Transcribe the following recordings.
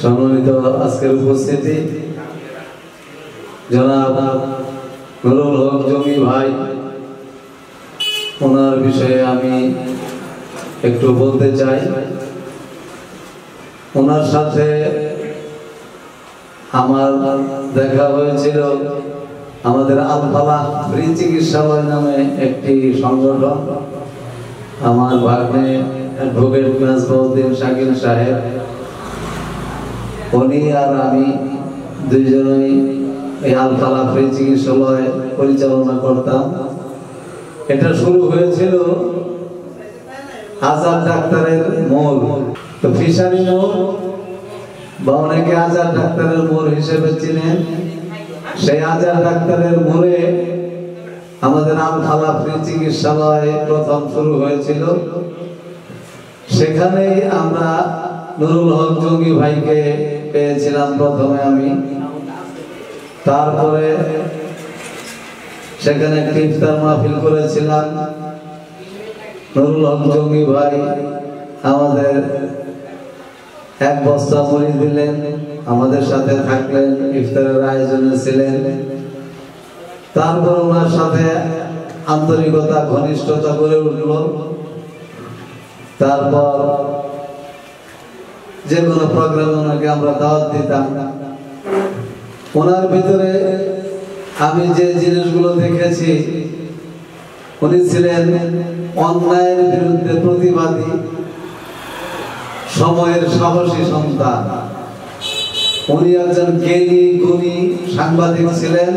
সম্মানিত আজকের উপস্থিতি জনাব নুরুল হক জঙ্গি ভাই, ওনার বিষয়ে আমি একটু বলতে চাই। ওনার সাথে আমার দেখা হয়েছিল আমাদের আল ফালাহ ফ্রি চিকিৎসালয় নামে একটি সংগঠন। আমার ভাগ্নে অ্যাডভোকেট মেজবাউদ্দিন শাকিল সাহেব, উনি আর আমি দুইজনই এই আল ফালাহ ফ্রি চিকিৎসালয় পরিচালনা করতাম। এটা শুরু হয়েছিল আজাদ ডাক্তারের মোড়, তো ফিশারি মোড় বা অনেকে আজাদ ডাক্তারের মোড় হিসেবে চিনেন। সেই আজাদ ডাক্তারের মোড়ে আমাদের আল ফালাহ ফ্রি চিকিৎসালয় প্রথম শুরু হয়েছিল। সেখানেই আমরা নুরুল হক জঙ্গি ভাইকে পেয়েছিলাম প্রথমে আমি। তারপরে সেখানে একটি ইফতার মাহফিল করেছিলাম। নুরুল হক জঙ্গি ভাই আমাদের এক বস্তা মুড়ি দিলেন, আমাদের সাথে থাকলেন, ইফতারের আয়োজনে ছিলেন। তারপর ওনার সাথে আন্তরিকতা ঘনিষ্ঠতা গড়ে উঠল। তারপর যে কোনো প্রোগ্রামে ওনাকে আমরা দাওয়াত দিতাম। ওনার ভিতরে আমি যে জিনিসগুলো দেখেছি, উনি ছিলেন অন্যায়ের বিরুদ্ধে প্রতিবাদী, সময়ের সাহসী সন্তান। উনি একজন জ্ঞানী গুণী সাংবাদিক ছিলেন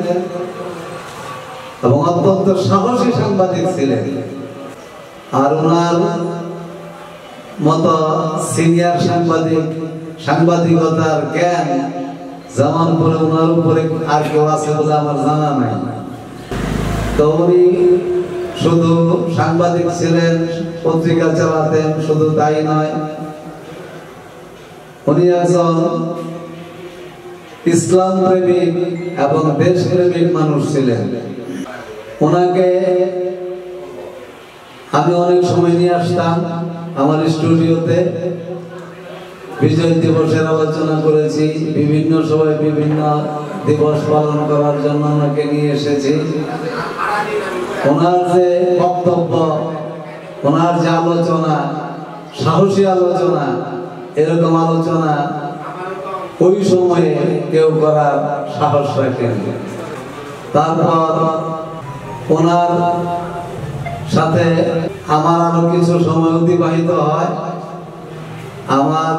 এবং অত্যন্ত সাহসী সাংবাদিক ছিলেন। আর ওনার মতো সিনিয়র সাংবাদিক, সাংবাদিকতার জ্ঞান জামানপুরে ওনার উপরে আর কেউ আছে বলে আমার জানা নাই। তো উনি শুধু সাংবাদিক ছিলেন, পত্রিকা চালাতেন, শুধু তাই নয়, উনি একজন ইসলাম প্রেমিক এবং দেশ প্রেমিক মানুষ ছিলেন। ওনাকে আমি অনেক সময় নিয়ে আসতাম আমার স্টুডিওতে। বিজয় দিবসের আলোচনা করেছি, বিভিন্ন সময় বিভিন্ন দিবস পালন করার জন্য ওনাকে নিয়ে এসেছি। ওনার যে বক্তব্য, ওনার যে আলোচনা, সাহসী আলোচনা, এরকম আলোচনা ওই সময়ে কেউ করার সাহস রাখেন। তারপর ওনার সাথে আমার আরো কিছু সময় অতিবাহিত হয়। আমার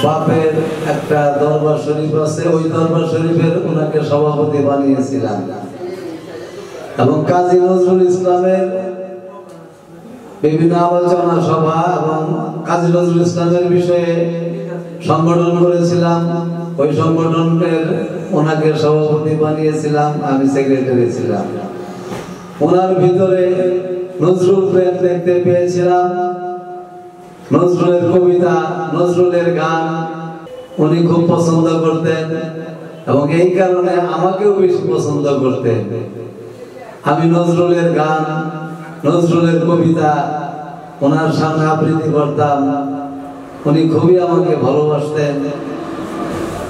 বাপের একটা দরবার শরীফ আছে, ওই দরবার শরীফের ওনাকে সভাপতি বানিয়েছিলাম এবং কাজী নজরুল ইসলামের বিভিন্ন আলোচনা সভা এবং কাজী নজরুল ইসলামের বিষয়ে সংগঠন করেছিলাম। ওই সংগঠনের ওনাকে সভাপতি বানিয়েছিলাম, আমি সেক্রেটারি ছিলাম। ওনার ভিতরে নজরুল প্রেম দেখতে পেয়েছিলাম। নজরুলের কবিতা, নজরুলের গান উনি খুব পছন্দ করতেন এবং এই কারণে আমাকেও বেশি পছন্দ করতেন। আমি নজরুলের গান, নজরুলের কবিতা ওনার সামনে আবৃত্তি করতাম। উনি খুবই আমাকে ভালোবাসতেন।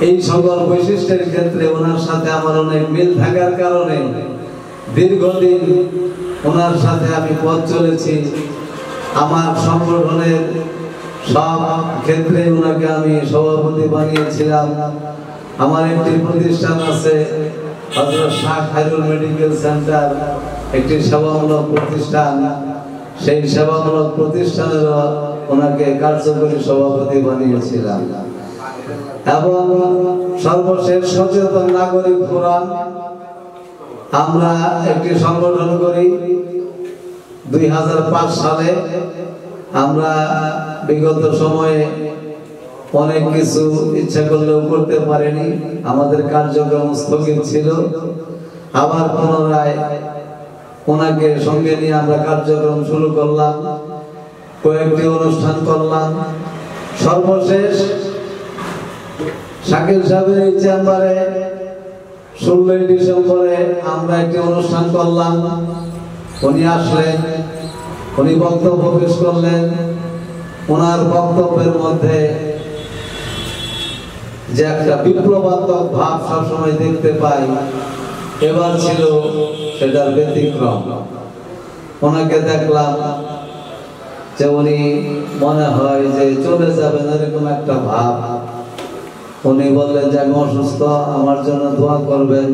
এই সকল বৈশিষ্ট্যের ক্ষেত্রে ওনার সাথে আমার অনেক মিল থাকার কারণে দীর্ঘদিন ওনার সাথে আমি পথ চলেছি। আমার সংগঠনের সব ক্ষেত্রে ওনাকে আমি সভাপতি বানিয়েছিলাম। আমার একটি প্রতিষ্ঠান আছে, হযরত শাহ খায়রুল মেডিকেল সেন্টার, একটি সেবামূলক প্রতিষ্ঠান। সেই সেবামূলক প্রতিষ্ঠানেরও ওনাকে কার্যকরী সভাপতি বানিয়েছিলাম। এবং সর্বশেষ সচেতন নাগরিক ফোরাম আমরা একটি সংগঠন করি 2005 সালে। আমরা বিগত সময়ে অনেক কিছু ইচ্ছা করলেও করতে পারিনি, আমাদের কার্যক্রম স্থগিত ছিল। আবার পুনরায় ওনাকে সঙ্গে নিয়ে আমরা কার্যক্রম শুরু করলাম, কয়েকটি অনুষ্ঠান করলাম। সর্বশেষ শাকিল সাহেবের এই চেম্বারে 16 ডিসেম্বরে আমরা একটি অনুষ্ঠান করলাম। উনি আসলেন, উনি বক্তব্য পেশ করলেন। ওনার বক্তব্যের মধ্যে যে একটা বিপ্লবাত্মক ভাব সবসময় দেখতে পাই, এবার ছিল সেটার ব্যতিক্রম। ওনাকে দেখলাম যে উনি মনে হয় যে চলে যাবেন এরকম একটা ভাব। উনি বললেন যে আমি অসুস্থ, আমার জন্য দোয়া করবেন।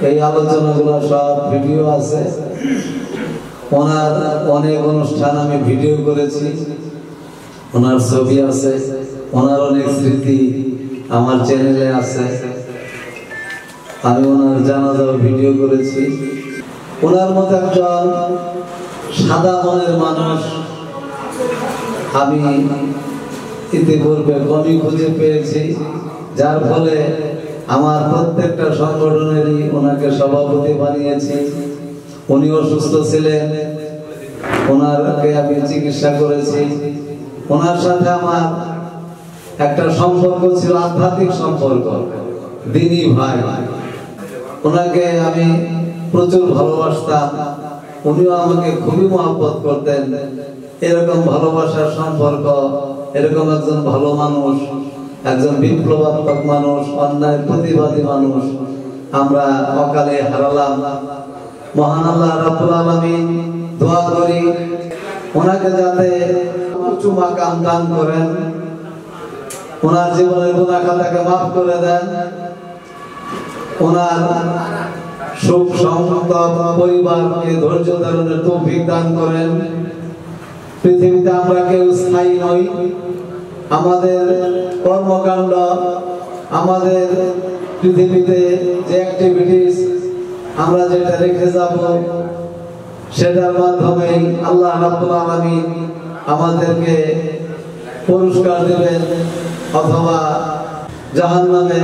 এই আলোচনাগুলো সব ভিডিও আছে, ওনার অনেক অনুষ্ঠান আমি ভিডিও করেছি, ওনার ছবি আছে, ওনার অনেক স্মৃতি আমার চ্যানেলে আছে। আমি ওনার জানাজার ভিডিও করেছি। ওনার মতো একজন সাদা মনের মানুষ আমি ইতিপূর্বে কমই খুঁজে পেয়েছি, যার ফলে আমার প্রত্যেকটা সংগঠনেরই ওনাকে সভাপতি বানিয়েছি। উনি অসুস্থ ছিলেন, ওনাকে আমি চিকিৎসা করেছি। ওনার সাথে আমার একটা সম্পর্ক ছিল, আধ্যাত্মিক সম্পর্ক, দিনী ভাই। ওনাকে আমি প্রচুর ভালোবাসতাম, উনিও আমাকে খুবই মহব্বত করতেন। এরকম ভালোবাসার সম্পর্ক, এরকম একজন ভালো মানুষ, একজন বিপ্লবাত্মক মানুষ, অন্যায় প্রতিবাদী মানুষ আমরা অকালে হারালাম। মহান আল্লাহ রাব্বুল আলামিন দোয়া করি ওনাকে যাতে উঁচু মাকাম দান করেন, ওনার জীবনের গুনাহ খাতাকে মাফ করে দেন, ওনার সুখ সমৃদ্ধ পরিবারকে ধৈর্য ধারণের তৌফিক দান করেন। পৃথিবীতে আমরা কেউ স্থায়ী নই, আমাদের কর্মকাণ্ড, আমাদের পৃথিবীতে যে অ্যাক্টিভিটিস আমরা যেটা রেখে যাব সেটার মাধ্যমে আল্লাহ রাব্বুল আলামিন আমাদেরকে পুরস্কার দিবেন অথবা জাহান্নামে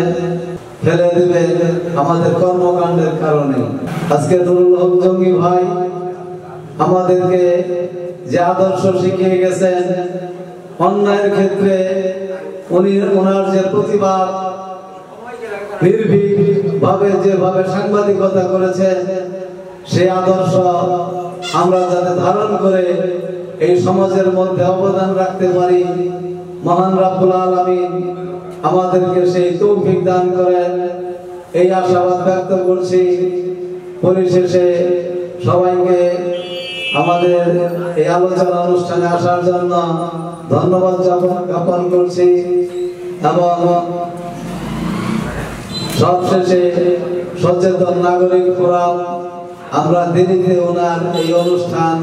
ফেলে দিবেন আমাদের কর্মকাণ্ডের কারণে। আজকে নুরুল হক জঙ্গি ভাই আমাদেরকে যে আদর্শ শিখিয়ে গেছেন, অন্যায়ের ক্ষেত্রে উনি ওনার যে প্রতিবাদ নির্ভীক ভাবে যেভাবে সাংবাদিকতা করেছেন, সেই আদর্শ আমরা যাতে ধারণ করে এই সমাজের মধ্যে অবদান রাখতে পারি, মহান রাব্বুল আলামিন আমাদেরকে সেই তৌফিক দান করেন, এই আশাবাদ ব্যক্ত করছি। পরিশেষে সবাইকে আমাদের এই আলোচনা অনুষ্ঠানে আসার জন্য ধন্যবাদ জ্ঞাপন করছি এবং সবশেষে সচেতন নাগরিক ফোরাম আমরা দেরিতে ওনার এই অনুষ্ঠান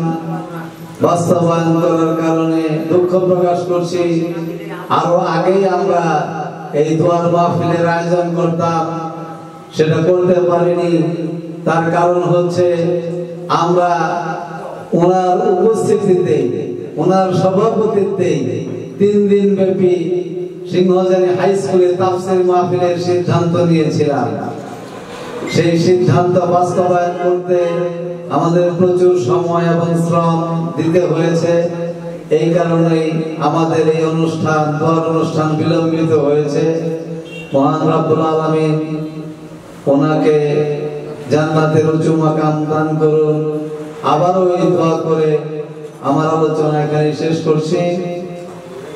বাস্তবায়ন করার কারণে দুঃখ প্রকাশ করছি। আরো আগেই আমরা এই দোয়ার মাহফিলের আয়োজন করতাম, সেটা করতে পারিনি। তার কারণ হচ্ছে আমরা ওনার উপস্থিতিতে, ওনার সভাপতিত্বে 3 দিন ব্যাপী সিংহজানি হাই স্কুলে তাফসীর মাহফিলের সিদ্ধান্ত নিয়েছিলাম। সেই সিদ্ধান্ত বাস্তবায়ন করতে আমাদের প্রচুর সময় এবং শ্রম দিতে হয়েছে। এই কারণেই আমাদের এই অনুষ্ঠান, দোয়ার অনুষ্ঠান বিলম্বিত হয়েছে। মহান রাব্বুল আলামিন ওনাকে জান্নাতের উঁচু মাকাম দান করুন। আবারও এই দোয়া করে আমার আলোচনা এখানে শেষ করছি।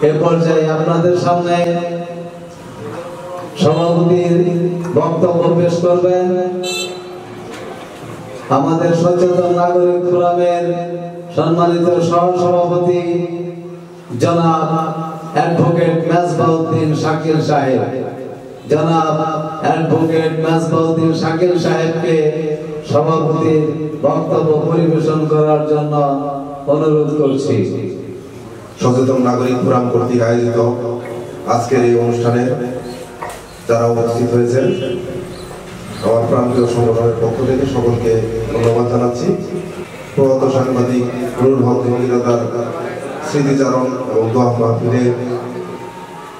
এ পর্যায়ে আপনাদের সামনে সভাপতির বক্তব্য পেশ করবেন আমাদের সচেতন নাগরিক ফোরামের সম্মানিত সহ-সভাপতি জনাব অ্যাডভোকেট মেজবাউদ্দিন শাকিল সাহেব। জনাব অ্যাডভোকেট মেজবাউদ্দিন শাকিল সাহেবকে সভাপতির বক্তব্য পরিবেশন করার জন্য অনুরোধ করছি। সচেতন নাগরিক ফোরাম কর্তৃক আয়োজিত আজকের এই অনুষ্ঠানে যারা উপস্থিত হয়েছেন, আমার প্রান্তীয় সংগঠনের পক্ষ থেকে সকলকে ধন্যবাদ জানাচ্ছি। প্রয়াত সাংবাদিক নুরুল হক জঙ্গি দাদার স্মৃতিচারণ এবং দোয়া মাহফিলের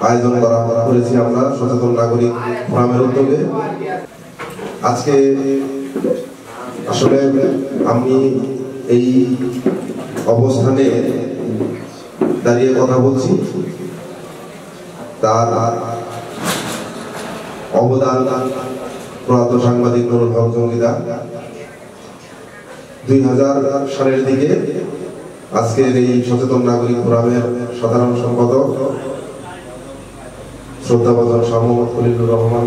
আয়োজন করেছি আমরা সচেতন নাগরিক ফোরামের উদ্যোগে। আজকে আসলে আমি এই অবস্থানে দাঁড়িয়ে কথা বলছি, তার অবদান প্রয়াত সাংবাদিক নুরুল হক জঙ্গিদা 2000 সালের দিকে আজকের এই সচেতন নাগরিক ফোরামের সাধারণ সম্পাদক শ্রদ্ধাভাজন শাহ মোহাম্মদ খলিলুর রহমান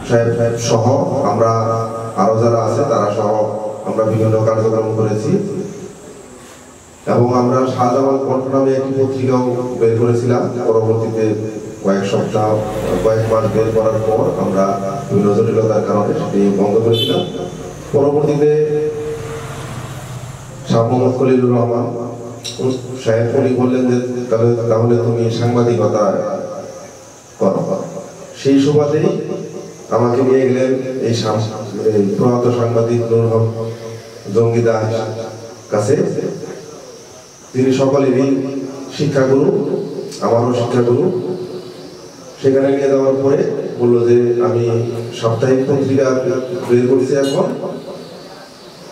সাহেব সহ আমরা আরো যারা আছে তারা সহ আমরা বিভিন্ন কার্যক্রম করেছি এবং আমরা শাহজামাল কণ্ঠ নামে একটি পত্রিকাও বের করেছিলাম। পরবর্তীতে কয়েক সপ্তাহ কয়েক মাস বের করার পর আমরা বিভিন্ন জটিলতার কারণে সেটি বন্ধ করেছিলাম। পরবর্তীতে শাহ মোহাম্মদ খলিলুর রহমান সাহেব উনি বললেন যে তাহলে তুমি সাংবাদিকতা করো। সেই সুবাদেই আমাকে নিয়ে গেলেন এই প্রয়াত সাংবাদিক নুরুল হক জঙ্গিদার কাছে। তিনি সকলেরই শিক্ষাগুরু, আমারও শিক্ষাগুরু। সেখানে নিয়ে যাওয়ার পরে বললো যে আমি সাপ্তাহিক পত্রিকা বের করছি, এখন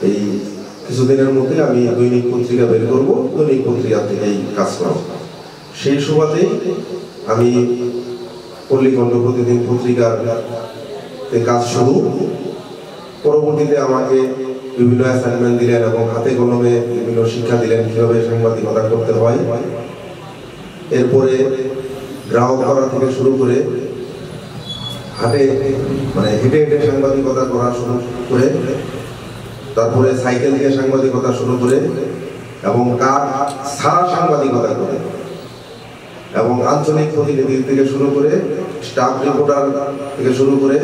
এই কিছুদিনের মধ্যে আমি দৈনিক পত্রিকা বের করব, দৈনিক পত্রিকা থেকেই কাজ করব। সেই সুবাদেই আমি পল্লীকণ্ঠ প্রতিদিন পত্রিকার কাজ শুরু। পরবর্তীতে আমাকে বিভিন্ন অ্যাসাইনমেন্ট দিলেন এবং হাতে কলমে বিভিন্ন শিক্ষা দিলেন কিভাবে সাংবাদিকতা করতে হয়। এরপরে গ্রাহক করা থেকে শুরু করে হেঁটে হেঁটে সাংবাদিকতা করা শুরু করে, তারপরে সাইকেল দিয়ে সাংবাদিকতা শুরু করে এবং কাঠ ছাড়া সাংবাদিকতা করে এবং আঞ্চলিক প্রতিনিধি থেকে শুরু করে স্টাফ রিপোর্টার থেকে শুরু করে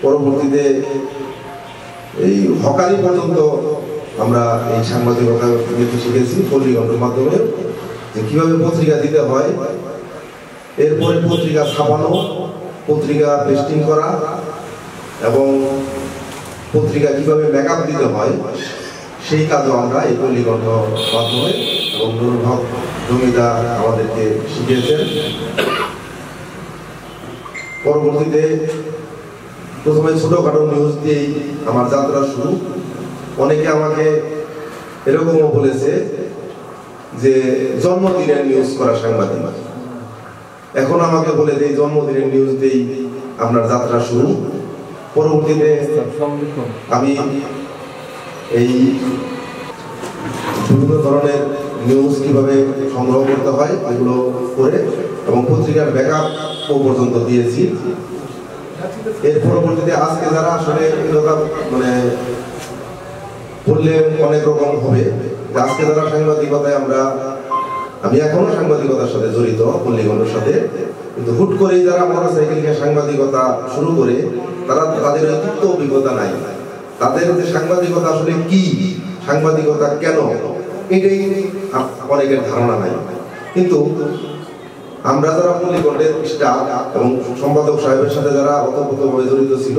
পরবর্তীতে এই হকারি পর্যন্ত আমরা এই সাংবাদিকতা শিখেছি পল্লীকণ্ঠের মাধ্যমে, যে কিভাবে পত্রিকা দিতে হয়। এরপরে পত্রিকা ছাপানো, পত্রিকা পেস্টিং করা এবং পত্রিকা কিভাবে মেকআপ দিতে হয় সেই কাজও আমরা এই পল্লীকণ্ঠ মাধ্যমে এবং নুরুল হক জমিদার আমাদেরকে শিখিয়েছেন। পরবর্তীতে প্রথমে ছোটখাটো নিউজ দিয়েই আমার যাত্রা শুরু। অনেকে আমাকে এরকমও বলেছে যে জন্মদিনের নিউজ করা সাংবাদিক, এখন আমাকে বলে যে জন্মদিনের নিউজ দিয়েই আপনার যাত্রা শুরু। পরবর্তীতে আমি এই বিভিন্ন ধরনের নিউজ কিভাবে সংগ্রহ করতে হয় এগুলো করে এবং পত্রিকার ব্যাকআপ পর্যন্ত দিয়েছি। এর পরবর্তীতে আজকে যারা আসলে বললে অনেক রকম হবে, আজকে যারা সাংবাদিকতায় আমি এখনো সাংবাদিকতার সাথে জড়িত পল্লীকণ্ঠের সাথে, কিন্তু হুট করেই যারা মোটরসাইকেল নিয়ে সাংবাদিকতা শুরু করে তাদের তিক্ত অভিজ্ঞতা নাই, তাদের যে সাংবাদিকতা আসলে কি, সাংবাদিকতা কেন, এটাই অনেকের ধারণা নাই। কিন্তু আমরা যারা পল্লীকণ্ঠের স্টাফ এবং সম্পাদক সাহেবের সাথে যারা ওতপ্রোতভাবে জড়িত ছিল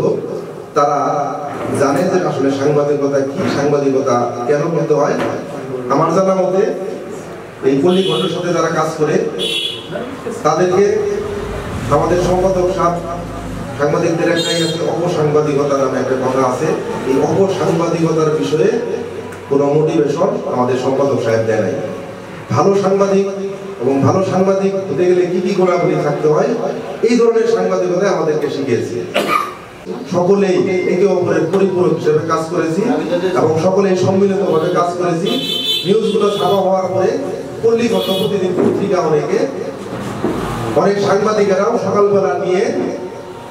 তারা জানে যে আসলে সাংবাদিকতা কি, সাংবাদিকতা কেন করতে হয়। আমার জানা মতে এই পল্লীকণ্ঠের সাথে যারা কাজ করে তাদেরকে আমাদের সম্পাদক সাংবাদিকদের একটাই আছে, অপসাংবাদিকতা নামে একটা কথা আছে। এই অপসাংবাদিকতার বিষয়ে কোনো মোটিভেশন আমাদের সম্পাদক সাহেব দেয় নাই। ভালো সাংবাদিক এবং ভালো সাংবাদিক হতে গেলে কি কি গুণাবলী থাকতে হয় এই ধরনের সাংবাদিকতা আমাদেরকে শিখিয়েছে। সকলেই একে অপরের পরিপূরক হিসেবে কাজ করেছি এবং সকলেই সম্মিলিতভাবে কাজ করেছি। নিউজগুলো ছাপা হওয়ার পরে পল্লীকণ্ঠ প্রতিদিন পত্রিকা অনেক সাংবাদিকেরাও সকালবেলা নিয়ে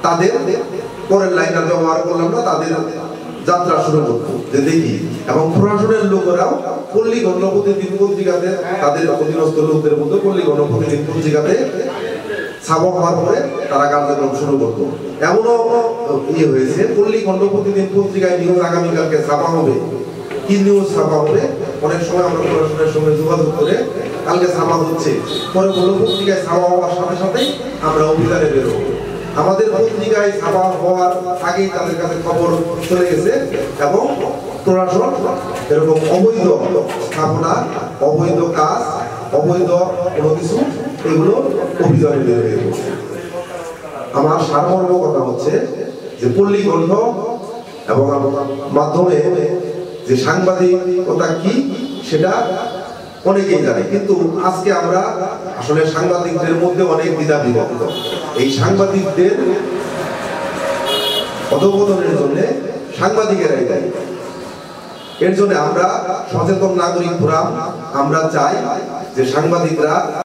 তাদের পরের লাইনার ব্যবহার করলাম না, তাদের যাত্রা শুরু করতো যে দেখি, এবং প্রশাসনের লোকেরাও পল্লীকণ্ঠ প্রতিদিন পত্রিকাতে তাদের অধীনস্থ লোকদের মধ্যে পল্লীকণ্ঠ প্রতিদিন পত্রিকাতে ছাপা হওয়ার পরে তারা কার্যক্রম শুরু করতো। এমনও হয়েছে পল্লীকণ্ঠ প্রতিদিন পত্রিকায় নিউজ আগামীকালকে ছাপা হবে, কি নিউজ ছাপা হবে, অনেক সময় আমরা প্রশাসনের সঙ্গে যোগাযোগ করে কালকে ছাপা হচ্ছে, পরে বললো পত্রিকায় ছাপা হওয়ার সাথে সাথেই আমরা অভিযানে বেরোবো। আমাদের পত্রিকায় ছাপা হওয়ার আগেই তাদের কাছে খবর চলে গেছে এবং প্রশাসন এরকম অবৈধ স্থাপনা, অবৈধ কাজ, অবৈধ কোনো কিছু এগুলো অভিযানে বের হয়ে গেছে। আমার সারমর্ম কথা হচ্ছে যে পল্লীকণ্ঠ এবং মাধ্যমে যে সাংবাদিকতা কি সেটা অনেকেই জানে, কিন্তু আজকে আমরা আসলে সাংবাদিকদের মধ্যে অনেক দ্বিধা বিভক্ত। এই সাংবাদিকদের অধঃপতনের জন্য সাংবাদিকেরাই দায়ী। এর জন্য আমরা সচেতন নাগরিক ফোরাম আমরা চাই যে সাংবাদিকরা